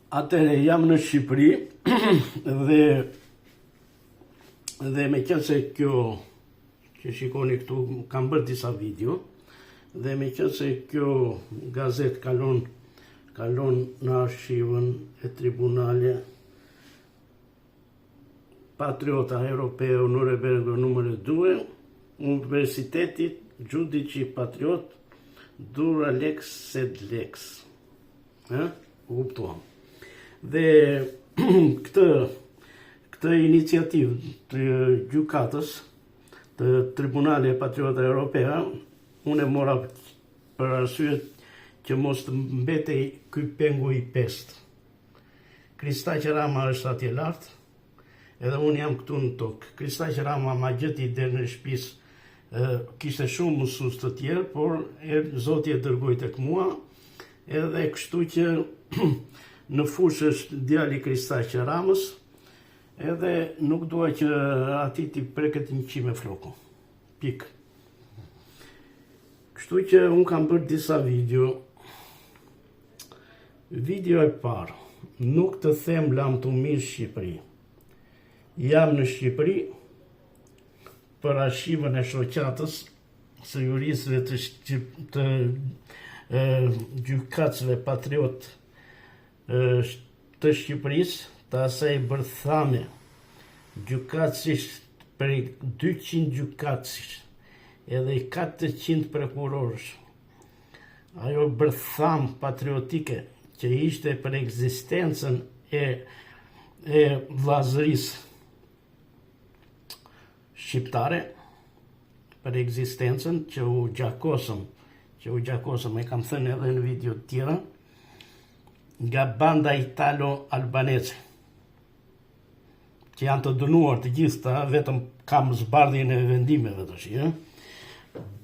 Atëre, jam në Shqipëri dhe me qenë se kjo që shikoni këtu, kam bërë disa video, dhe me qenë se kjo gazet kalon në arshivën e tribunale Patriota Europeo Norimberga numër 2, Universitetit Giudici Patriot Dura Lex Sed Lex. U kuptuam. Dhe këtë iniciativë të gjykatës të Tribunale Patriota Europea, unë e mora për arsye që mos të mbetej ky pengu i pestë. Kristaq Rama është atje lart, edhe unë jam këtu në tokë. Kristaq Rama ma gjeti deri në shtëpis, kishte shumë mësues të tjerë, por Zoti e dërgoi tek mua, edhe kështu që në fushë është djali Kristaq Ramës, edhe nuk dua që ati t'i preket një qime floku. Pikë. Kështu që unë kam bërë disa video. Video e parë, nuk të them lam të mirë Shqipëri. Jam në Shqipëri për arshivën e shoqatës së juristëve të gjykatësve patriot të Shqipërisë, të asaj bërthame gjykatësisht për 200 gjykatësisht edhe 400 prokurorësh. Ajo bërtham patriotike që ishte për ekzistencën e vllazërisë shqiptare, për ekzistencën që u gjakosëm, e kam thënë edhe në video të tjera, nga banda italo-albanese, që janë të dënuar të gjitha, vetëm kam zbardhjen e vendimeve tash,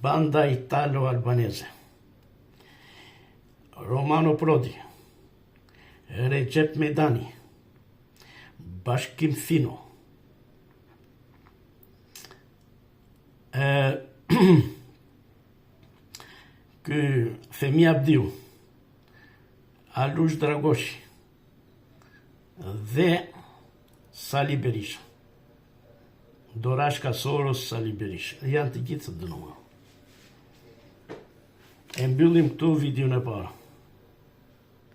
banda italo-albanese. Romano Prodi, Recep Medani, Bashkim Fino, ky Femi Abdiu, Alush Dragoshi dhe Sali Berisha. Dorashka Soros, Sali Berisha. Janë të gjithë të dënuar. E mbyllim këtu videon e parë.